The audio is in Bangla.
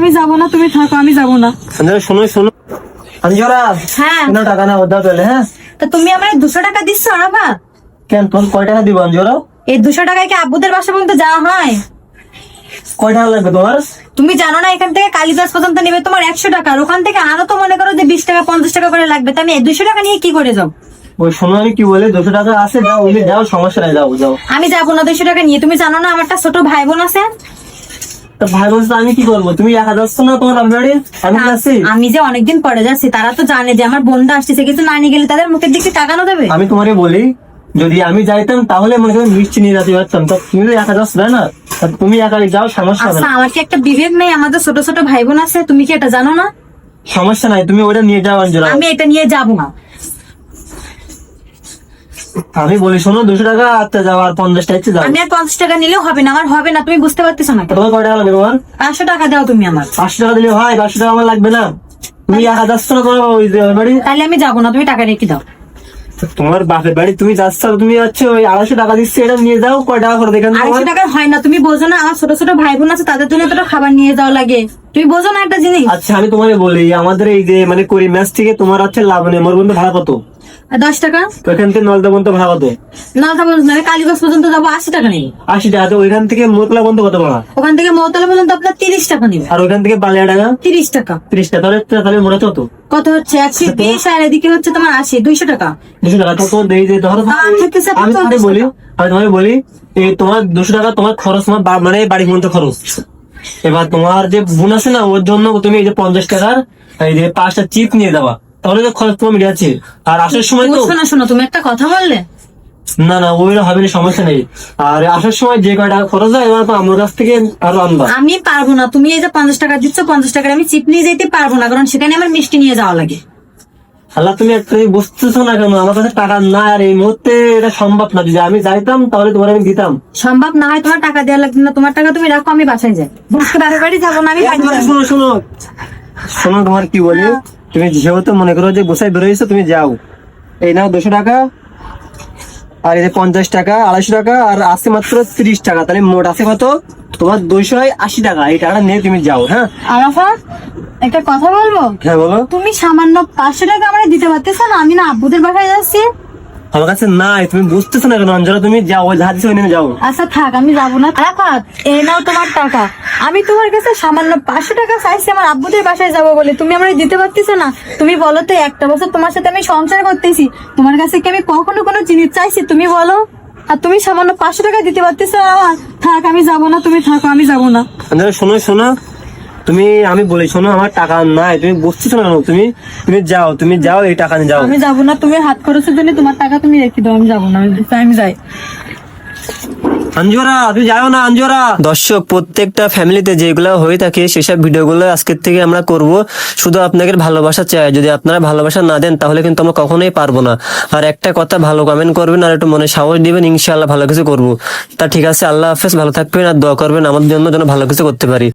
আমি যাবো না, তুমি থাকো, আমি যাবো না। অঞ্জরা শোনো শোনো, অঞ্জরা হ্যাঁ কোনো টাকা না ওটা পেলে। হ্যাঁ তা তুমি আমার 200 টাকা দিচ্ছ আরাফা? কেন, তোর কয় টাকা দিব অঞ্জরা? এই 200 টাকায় কি আব্বুদের বাসা পর্যন্ত যাওয়া হয়? কয় টাকা লাগবে তোমার? তুমি জানো না এখান থেকে কালীবাস পর্যন্ত নেবে তোমার 100 টাকা, আর ওখান থেকে আরো তো মনে করো যে 20 টাকা 50 টাকা করে লাগবে। তা আমি এই 200 টাকা নিয়ে কি করে যাও? ওই শোনো আমি কি বলে, 200 টাকা আছে, যাও ওই যাও, সমস্যা নাই, যাও যাও। আমি যাবো না 200 টাকা নিয়ে। তুমি জানো না আমার একটা ছোট ভাই বোন আছে? তা ভাই বলছে আমি কি করবো, তুমি একা যাচ্ছ না তোমার বাড়ি, আমি যাচ্ছি। আমি যে অনেকদিন পরে যাচ্ছি, তারা তো জানে যে আমার বোনটা আসতেছে, কিছু না নিয়ে গেলে তাদের মুখের দিকে তাকানো দেবে। আমি তোমারে বলি, যদি আমি যাইতাম তাহলে মনে করেন মিষ্টি নিয়ে যেতে পারতাম, তা তুমি তো একা যাচ্ছ না, তা তুমি একা যাও, সমস্যা হবে আচ্ছা না। আমার কি একটা বিবেক নেই? আমাদের ছোট ছোট ভাই বোন আছে, তুমি কি এটা জানো না? সমস্যা নাই, তুমি ওটা নিয়ে যাও অঞ্জলা। আমি এটা নিয়ে যাবো না। আমি বলি শোনো, 200 টাকা আচ্ছা যাও, আর 50 টাকা যাও। আমি আর 50 টাকা নিলেও হবে না, আমার হবে না, তুমি বুঝতে পারতেছো না। তোমার কয় টাকা লাগবে তোমার? 500 টাকা দাও তুমি আমার। 500 টাকা দিলে হয়, 500 টাকা আমার লাগবে না। তুমি একা যাচ্ছ না তোমার ওই যে বাড়ি, তাহলে আমি যাবো না, তুমি টাকা রেখে দাও। তোমার বাপের বাড়ি তুমি যাচ্ছ, তুমি হচ্ছে ওই 250 টাকা দিচ্ছে, এটা নিয়ে যাও, কয় টাকা করে দেখেন 250 টাকা হয় না, তুমি বোঝো না আমার ছোট ছোট ভাই বোন আছে, তাদের জন্য এতটা খাবার নিয়ে যাওয়া লাগে, তুমি বোঝো না একটা জিনিস? আচ্ছা আমি তোমারে বলি, আমাদের এই যে মানে করি ম্যাচ থেকে তোমার হচ্ছে লাভ নেই, মোর বন্ধু ভাড়া কত? আর 10 টাকা। তো এখান থেকে নলদা পর্যন্ত ভাড়া কত? না তা বলছো না, আমি কালীগঞ্জ পর্যন্ত যাবো 80 টাকা নেই। 80 টাকা। তো ওইখান থেকে মোতলা পর্যন্ত কত ভাড়া? ওখান থেকে মহতলা পর্যন্ত আপনার 30 টাকা নেবে। আর ওইখান থেকে বালিয়া টাকা 30 টাকা। 30 টাকা, তাহলে তাহলে মোটা কত? কত হচ্ছে? 120। আর এদিকে হচ্ছে তোমার 80, 200 টাকা। 200 টাকা তো তোর দেই যে ধরো। খেতেছে আমি তোমাকে 50 বলি, টাকা। আমি তোমাকে বলি, এই তোমার 200 টাকা তোমার খরচ, তোমার মানে বাড়ি পর্যন্ত খরচ। এবার তোমার যে বোন আছে না, ওর জন্য তুমি এই যে 50 টাকার এই যে 5টা চিপ নিয়ে যাবা, তাহলে তো খরচ তোমার মিটাচ্ছে। আর আসার সময় তো শোনো শোনো, তুমি একটা কথা বললে। না না ওইটা হবে না, সমস্যা নেই। আর আসার সময় যে কয় টাকা খরচ হয়, এবার তো আমার কাছ থেকে আরো আনবা। আমি পারবো না, তুমি এই যে 50 টাকা দিচ্ছ, 50 টাকার আমি চিপ নিয়ে যেতে পারবো না, কারণ সেখানে আমার মিষ্টি নিয়ে যাওয়া লাগে। আল্লাহ তুমি একটা জিনিস বুঝতেছো না কেন, আমার কাছে টাকা নাই, আর এই মুহূর্তে এটা সম্ভব না। যদি আমি যাইতাম তাহলে তোমার আমি দিতাম। সম্ভব না হয় তোমার টাকা দেওয়া লাগবে না, তোমার টাকা তুমি রাখো, আমি বাসায় যাই। আজকে বাপের বাড়ি যাবো না, আমি বাড়ি যাবো। শোনো শোনো শোনো, তোমার কি বলি, তুমি যেহেতু মনে করো যে গোসাই বেরোইছো, তুমি যাও, এই নাও 200 টাকা, আর এই যে 50 টাকা, 250 টাকা, আর আছে মাত্র 30 টাকা, তাহলে মোট আছে কত তোমার? 280 টাকা। এই টাকাটা নিয়ে তুমি যাও। হ্যাঁ আরাফা, একটা কথা বলবো? হ্যাঁ বলো। তুমি সামান্য 500 টাকা আমার দিতে পারতেছো না? আমি না আব্বুদের বাসায় যাচ্ছি। আমার কাছে নাই, তুমি বুঝতেছো না কেন অঞ্জলা, তুমি যাও, ওই ধার দিচ্ছে ওই নেমে যাও। আচ্ছা থাক, আমি যাবো না। আরাফাত, এই নাও তোমার টাকা। আমি তোমার কাছে সামান্য 500 টাকা চাইছি আমার আব্বুদের বাসায় যাবো বলে, তুমি আমার দিতে পারতেছো না? তুমি বলো তো, একটা বছর তোমার সাথে আমি সংসার করতেছি, তোমার কাছে কি আমি কখনো কোনো জিনিস চাইছি? তুমি বলো। আর তুমি সামান্য 500 টাকা দিতে পারতেছো আমার? থাক, আমি যাবো না, তুমি থাকো, আমি যাবো না। অঞ্জলা শোনো শোনো, তুমি আমি বলি শোনো, আমার টাকা নাই, তুমি বুঝতেছো না কেন? তুমি তুমি যাও, তুমি যাও, এই টাকা নিয়ে যাও। আমি যাবো না, তুমি হাত খরচের জন্য তোমার টাকা তুমি রেখে দাও, আমি যাবো না, আমি যাই। অঞ্জরা তুমি যাও না অঞ্জরা। দর্শক, প্রত্যেকটা ফ্যামিলিতে যেগুলো হয়ে থাকে সেসব ভিডিওগুলো আজকের থেকে আমরা করব। শুধু আপনাদের ভালোবাসা চাই, যদি আপনারা ভালোবাসা না দেন তাহলে কিন্তু আমরা কখনোই পারবো না। আর একটা কথা, ভালো কমেন্ট করবেন আর একটু মনে সাহস দিবেন, ইনশাআল্লাহ ভালো কিছু করবো। তা ঠিক আছে, আল্লাহ হাফেজ, ভালো থাকবেন আর দোয়া করবেন আমাদের জন্য যেন ভালো কিছু করতে পারি।